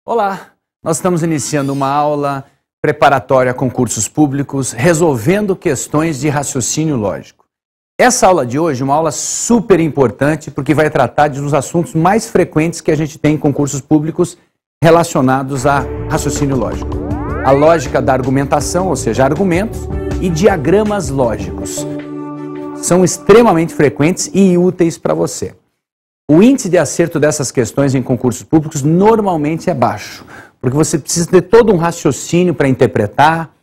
Olá, nós estamos iniciando uma aula preparatória a concursos públicos, resolvendo questões de raciocínio lógico. Essa aula de hoje é uma aula super importante porque vai tratar de um dos assuntos mais frequentes que a gente tem em concursos públicos relacionados a raciocínio lógico. A lógica da argumentação, ou seja, argumentos, e diagramas lógicos. São extremamente frequentes e úteis para você. O índice de acerto dessas questões em concursos públicos normalmente é baixo, porque você precisa ter todo um raciocínio para interpretar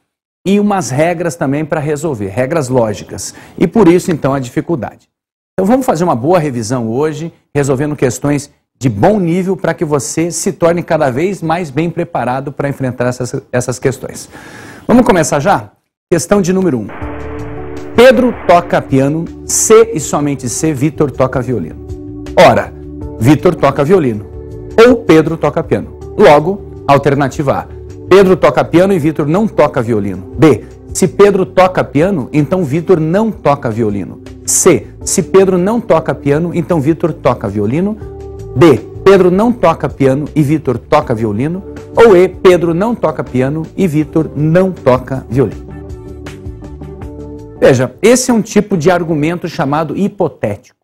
e umas regras também para resolver, regras lógicas. E por isso, então, a dificuldade. Então vamos fazer uma boa revisão hoje, resolvendo questões de bom nível para que você se torne cada vez mais bem preparado para enfrentar essas questões. Vamos começar já? Questão de número 1. Pedro toca piano, C e somente C, Vitor toca violino. Ora, Vitor toca violino ou Pedro toca piano. Logo, alternativa A. Pedro toca piano e Vitor não toca violino. B. Se Pedro toca piano, então Vitor não toca violino. C. Se Pedro não toca piano, então Vitor toca violino. D. Pedro não toca piano e Vitor toca violino. Ou E. Pedro não toca piano e Vitor não toca violino. Veja, esse é um tipo de argumento chamado hipotético.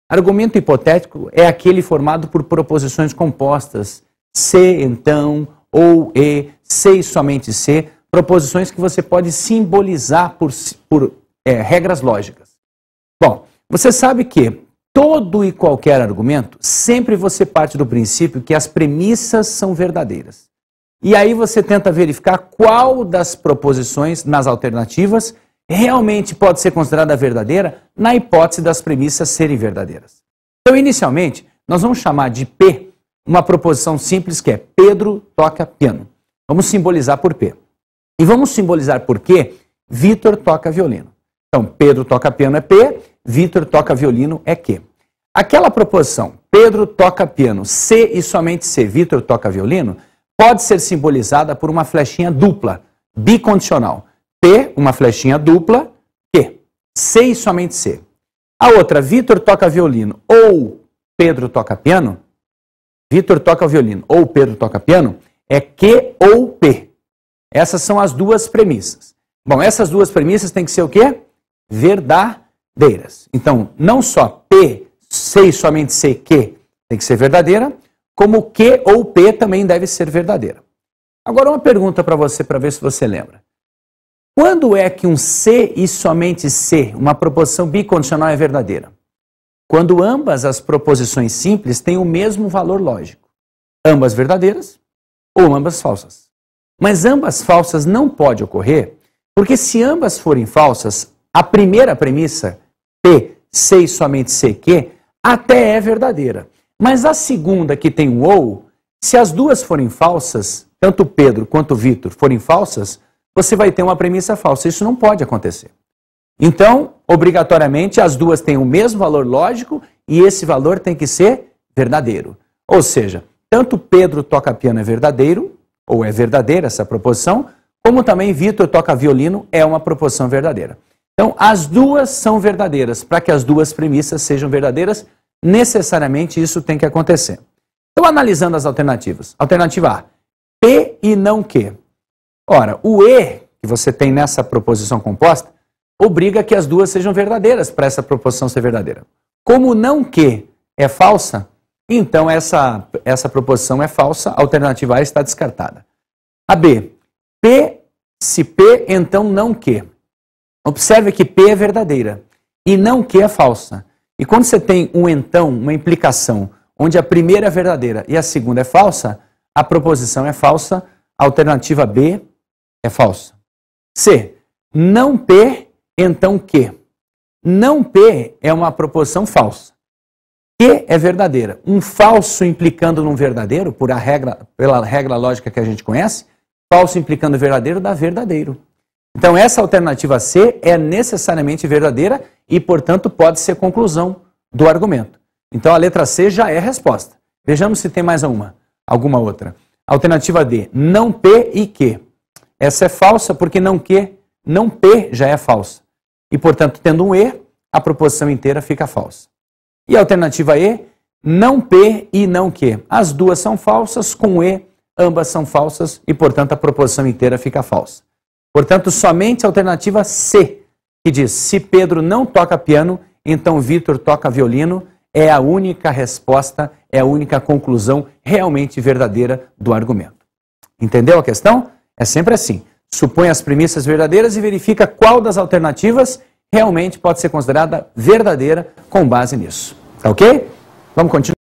Argumento hipotético é aquele formado por proposições compostas, se, então, ou, e, se e somente se, proposições que você pode simbolizar por regras lógicas. Bom, você sabe que todo e qualquer argumento, sempre você parte do princípio que as premissas são verdadeiras. E aí você tenta verificar qual das proposições nas alternativas realmente pode ser considerada verdadeira na hipótese das premissas serem verdadeiras. Então, inicialmente, nós vamos chamar de P uma proposição simples que é Pedro toca piano. Vamos simbolizar por P. E vamos simbolizar por Q, Vitor toca violino. Então, Pedro toca piano é P, Vitor toca violino é Q. Aquela proposição, Pedro toca piano, C e somente C, Vitor toca violino, pode ser simbolizada por uma flechinha dupla, bicondicional. P, uma flechinha dupla, Q. C e somente C. A outra, Vitor toca violino ou Pedro toca piano, Vitor toca violino ou Pedro toca piano, é Q ou P. Essas são as duas premissas. Bom, essas duas premissas têm que ser o quê? Verdadeiras. Então, não só P, C e somente C, Q tem que ser verdadeira, como Q ou P também deve ser verdadeira. Agora, uma pergunta para você, para ver se você lembra. Quando é que um C e somente C, uma proposição bicondicional, é verdadeira? Quando ambas as proposições simples têm o mesmo valor lógico. Ambas verdadeiras ou ambas falsas. Mas ambas falsas não pode ocorrer, porque se ambas forem falsas, a primeira premissa, P, C e somente C, Q, até é verdadeira. Mas a segunda, que tem o ou, se as duas forem falsas, tanto Pedro quanto Vitor forem falsas, você vai ter uma premissa falsa. Isso não pode acontecer. Então, obrigatoriamente, as duas têm o mesmo valor lógico e esse valor tem que ser verdadeiro. Ou seja, tanto Pedro toca piano é verdadeiro, ou é verdadeira essa proposição, como também Vitor toca violino é uma proposição verdadeira. Então, as duas são verdadeiras. Para que as duas premissas sejam verdadeiras, necessariamente isso tem que acontecer. Então, analisando as alternativas. Alternativa A, P e não Q. Ora, o E que você tem nessa proposição composta obriga que as duas sejam verdadeiras para essa proposição ser verdadeira. Como não Q é falsa, então essa proposição é falsa, a alternativa A está descartada. A B, P, se P, então não Q. Observe que P é verdadeira e não Q é falsa. E quando você tem um então, uma implicação, onde a primeira é verdadeira e a segunda é falsa, a proposição é falsa, a alternativa B é falsa. C. Não P, então Q. Não P é uma proposição falsa. Q é verdadeira. Um falso implicando num verdadeiro, pela regra lógica que a gente conhece, falso implicando verdadeiro dá verdadeiro. Então essa alternativa C é necessariamente verdadeira e, portanto, pode ser conclusão do argumento. Então a letra C já é a resposta. Vejamos se tem mais alguma outra. Alternativa D. Não P e Q. Essa é falsa porque não Q, não P já é falsa. E, portanto, tendo um E, a proposição inteira fica falsa. E a alternativa E, não P e não Q. As duas são falsas, com E ambas são falsas e, portanto, a proposição inteira fica falsa. Portanto, somente a alternativa C, que diz, se Pedro não toca piano, então Vitor toca violino, é a única resposta, é a única conclusão realmente verdadeira do argumento. Entendeu a questão? É sempre assim. Supõe as premissas verdadeiras e verifica qual das alternativas realmente pode ser considerada verdadeira com base nisso. Tá ok? Vamos continuar.